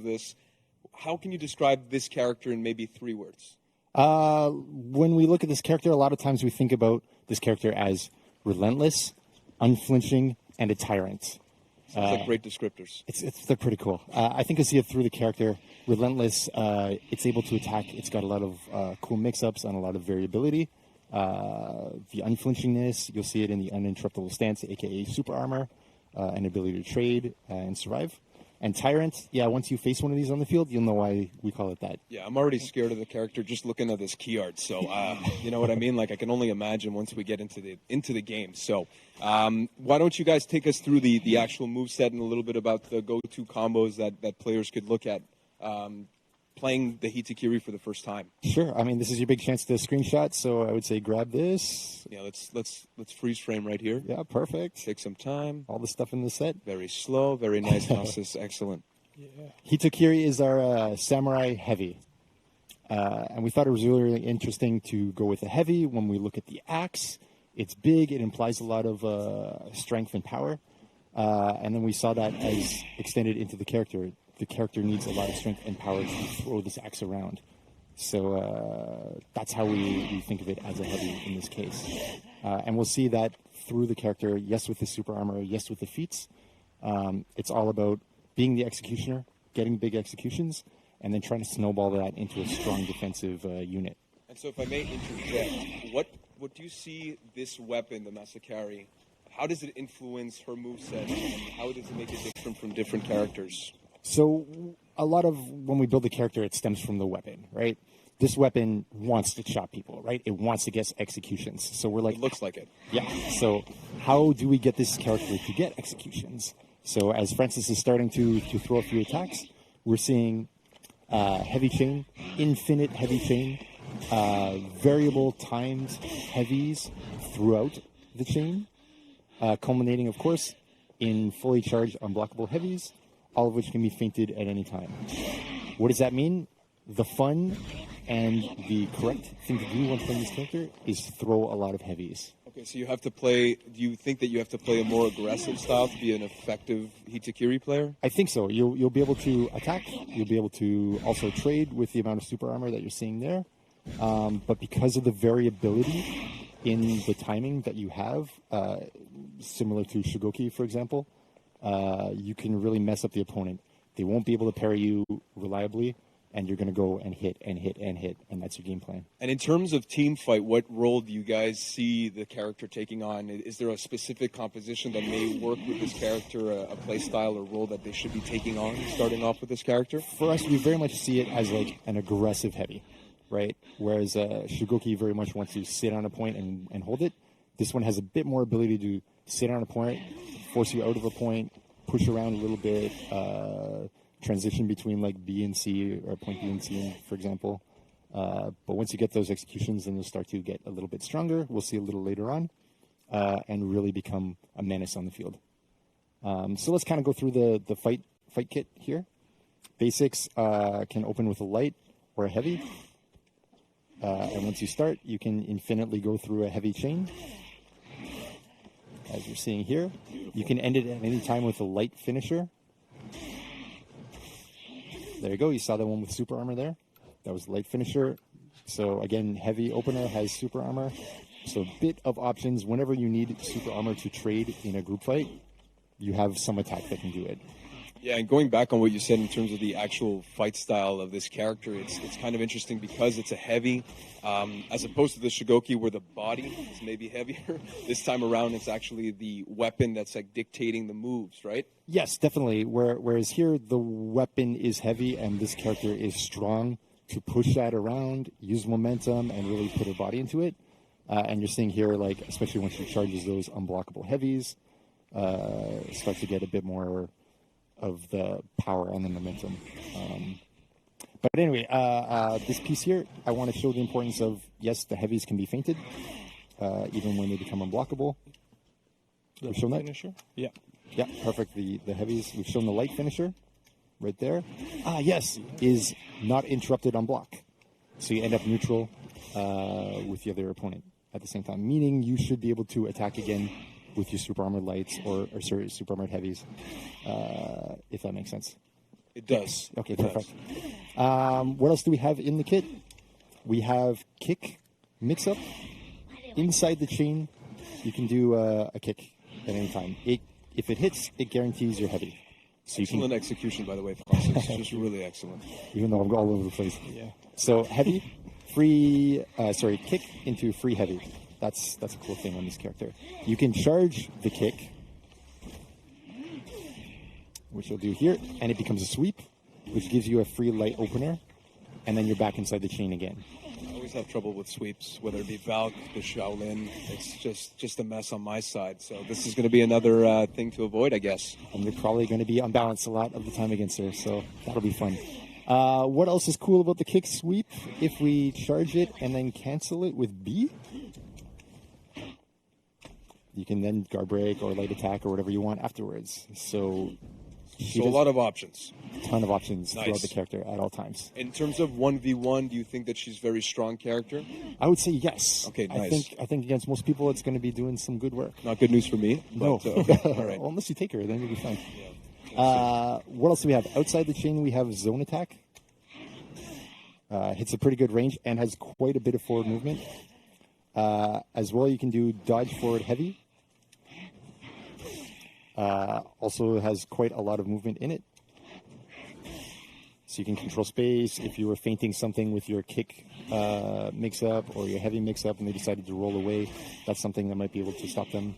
this. How can you describe this character in maybe 3 words? When we look at this character, a lot of times we think about this character as relentless, unflinching, and a tyrant. Sounds like great descriptors. They're pretty cool. I think you'll see it through the character. Relentless, it's able to attack. It's got a lot of cool mix-ups and a lot of variability. The unflinchingness, you'll see it in the uninterruptible stance, a.k.a. super armor, and ability to trade and survive. And Tyrant, yeah, once you face one of these on the field, you'll know why we call it that. Yeah, I'm already scared of the character just looking at this key art. So, you know what I mean? Like, I can only imagine once we get into the game. So, why don't you guys take us through the actual moveset and a little bit about the go-to combos that players could look at playing the Hitakiri for the first time? Sure. I mean, this is your big chance to screenshot, so I would say grab this. Yeah, let's freeze frame right here. Yeah, perfect. Take some time. All the stuff in the set. Very slow, very nice analysis. Excellent. Yeah. Hitakiri is our samurai heavy. And we thought it was really interesting to go with a heavy. When we look at the axe, it's big. It implies a lot of strength and power. And then we saw that as extended into the character. The character needs a lot of strength and power to throw this axe around. So that's how we think of it as a heavy in this case. And we'll see that through the character, yes, with the super armor, yes, with the feats. It's all about being the executioner, getting big executions, and then trying to snowball that into a strong defensive unit. And so if I may interject, what do you see this weapon, the Masakari, how does it influence her moveset, and how does it make it different from different characters? So a lot of when we build a character, it stems from the weapon, right? This weapon wants to chop people, right? It wants to get executions. So we're like... It looks like it. Yeah. So how do we get this character to get executions? So as Francis is starting to throw a few attacks, we're seeing heavy chain, infinite heavy chain, variable timed heavies throughout the chain, culminating, of course, in fully charged unblockable heavies, all of which can be feinted at any time. What does that mean? The fun and the correct thing to do when playing this character is throw a lot of heavies. Okay, so you have to play, do you think that you have to play a more aggressive style to be an effective Hitakiri player? I think so. You'll be able to attack. You'll be able to also trade with the amount of super armor that you're seeing there. But because of the variability in the timing that you have, similar to Shigoki, for example, you can really mess up the opponent. They won't be able to parry you reliably, and you're going to go and hit and hit and hit, and that's your game plan. And in terms of team fight, what role do you guys see the character taking on? Is there a specific composition that may work with this character, a play style or role that they should be taking on, starting off with this character? For us, we very much see it as like an aggressive heavy, right? Whereas Shigoki very much wants to sit on a point and hold it. This one has a bit more ability to sit on a point, force you out of a point, push around a little bit, transition between like B and C, or point B and C, for example. But once you get those executions, then you'll start to get a little bit stronger. We'll see a little later on, and really become a menace on the field. So let's kind of go through the fight kit here. Basics can open with a light or a heavy. And once you start, you can infinitely go through a heavy chain. As you're seeing here, you can end it at any time with a light finisher. There you go. You saw that one with super armor there. That was light finisher. So again, heavy opener has super armor. So a bit of options. Whenever you need super armor to trade in a group fight, you have some attack that can do it. Yeah, and going back on what you said in terms of the actual fight style of this character, it's kind of interesting because it's a heavy, as opposed to the Shigoki where the body is maybe heavier. This time around, it's actually the weapon that's like dictating the moves, right? Yes, definitely. Whereas here, the weapon is heavy and this character is strong to push that around, use momentum, and really put her body into it. And you're seeing here, like, especially when she charges those unblockable heavies, start to get a bit more of the power and the momentum. But anyway, this piece here, I want to show the importance of, yes, the heavies can be feinted, even when they become unblockable. We've shown that? Finisher? Yeah. Yeah, perfect. The heavies, we've shown the light finisher right there. Yes, is not interrupted on block. So you end up neutral with the other opponent at the same time, meaning you should be able to attack again with your super armored lights or super armored heavies, if that makes sense. It does. Okay, It does. perfect. What else do we have in the kit? We have kick mix-up. Inside the chain, you can do a kick at any time. If it hits, it guarantees you're heavy. So Excellent execution, by the way, Francis. Just really excellent. Even though I'm all over the place. Yeah. So heavy, free, kick into free heavy. That's a cool thing on this character. You can charge the kick, which you'll do here, and it becomes a sweep, which gives you a free light opener, and then you're back inside the chain again. I always have trouble with sweeps, whether it be Valk, the Shaolin. It's just a mess on my side. So this is going to be another thing to avoid, I guess. And you're probably going to be unbalanced a lot of the time against her, so that'll be fun. What else is cool about the kick sweep? If we charge it and then cancel it with B, you can then guard break or light attack or whatever you want afterwards. So a lot of options. A ton of options Nice. throughout the character at all times. In terms of 1v1, do you think that she's a very strong character? I would say yes. Okay, nice. I think against most people, it's going to be doing some good work. Not good news for me. No. But, okay. All right. Well, unless you take her, then you'll be fine. What else do we have? Outside the chain, we have zone attack. Hits a pretty good range and has quite a bit of forward movement. As well, you can do dodge forward heavy. Also has quite a lot of movement in it. So you can control space. If you were feinting something with your kick mix-up or your heavy mix-up and they decided to roll away, that's something that might be able to stop them.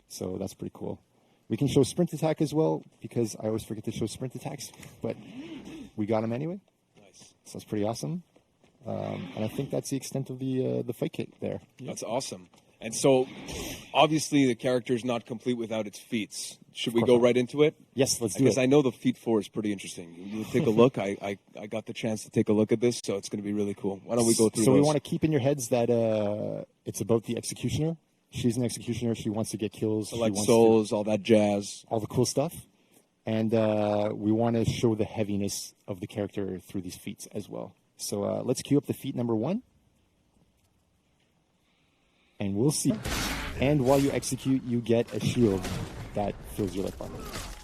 So that's pretty cool. We can show sprint attack as well, because I always forget to show sprint attacks, but we got them anyway. Nice. So that's pretty awesome. And I think that's the extent of the fight kit there. That's awesome. And so, obviously, the character is not complete without its feats. Should we go right into it? Yes, let's do Because it. I know the feat 4 is pretty interesting. You take a look. I got the chance to take a look at this, so it's going to be really cool. Why don't we go through So those? we want to keep in your heads that it's about the executioner. She's an executioner. She wants to get kills. Select she wants souls, all that jazz. all the cool stuff. And we want to show the heaviness of the character through these feats as well. So let's cue up the feat number 1. And we'll see. And while you execute, you get a shield that fills your life bar.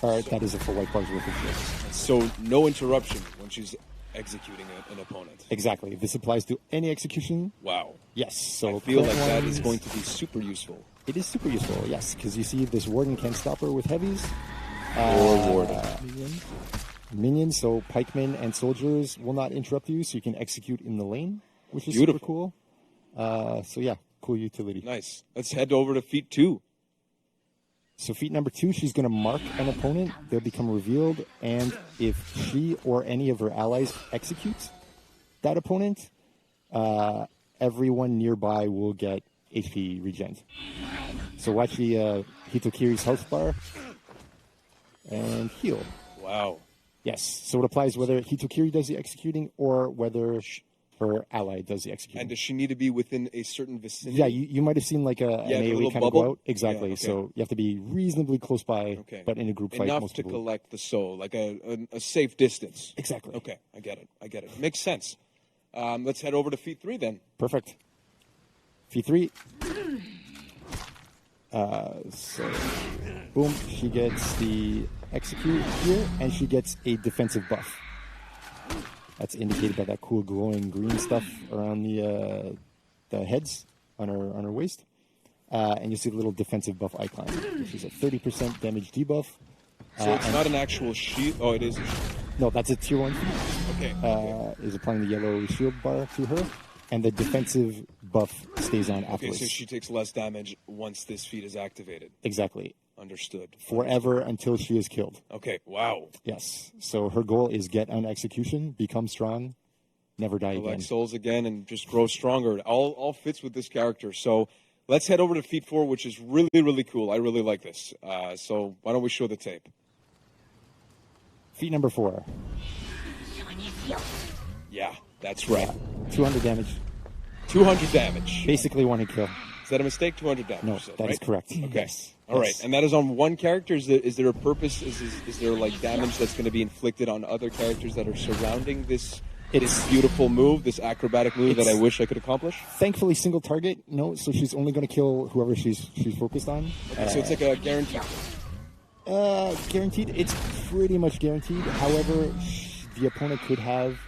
Or that is a full life bar's worth of shield. So no interruption when she's executing an opponent. Exactly. This applies to any execution. Wow. Yes. So I feel like current that is ones- going to be super useful. It is super useful, yes, because you see this warden can stop her with heavies. Or warden. Minions, so pikemen and soldiers will not interrupt you, so you can execute in the lane, which is Beautiful. super cool. So yeah, cool utility. Nice. Let's head over to feat 2. So feat number 2, she's going to mark an opponent. They'll become revealed, and if she or any of her allies executes that opponent, everyone nearby will get HP regen. So watch the Hitokiri's health bar and heal. Wow. Yes, so it applies whether Hitokiri does the executing or whether her ally does the executing. And does she need to be within a certain vicinity? Yeah, you might have seen like an the AoE little kind of bubble? go out. Exactly. Yeah, okay. So you have to be reasonably close by, Okay. but in a group fight, Enough most to people. collect the soul, like a safe distance. Exactly. Okay, I get it. Makes sense. Let's head over to feat 3 then. Perfect. Feat 3. So, boom, she gets the execute here, and she gets a defensive buff. That's indicated by that cool glowing green stuff around the heads on her waist. And you see the little defensive buff icon, which is a 30% damage debuff. So it's not an actual shield. Oh, it is. No, that's a tier 1 feat. Okay. Is applying the yellow shield bar to her, and the defensive buff stays on Okay, afterwards. so she takes less damage once this feat is activated. Exactly. Understood. Forever until she is killed. Okay, wow. Yes. So her goal is get on execution, become strong, never die Collect again. souls again and just grow stronger. All fits with this character. So let's head over to feat 4, which is really, really cool. I really like this. So why don't we show the tape? Feat number 4. Yeah, that's right. 200 damage. 200 damage. Basically one hit kill. Is that a mistake? 200 damage. No, you said, that is right? correct. Okay. Yes. All right. Yes. And that is on one character? Is there a purpose? Is there like damage that's going to be inflicted on other characters that are surrounding this beautiful move, this acrobatic move that I wish I could accomplish? Thankfully, single target. No, so she's only going to kill whoever she's focused on. Okay, so it's like a guarantee. Guaranteed. It's pretty much guaranteed. However, the opponent could have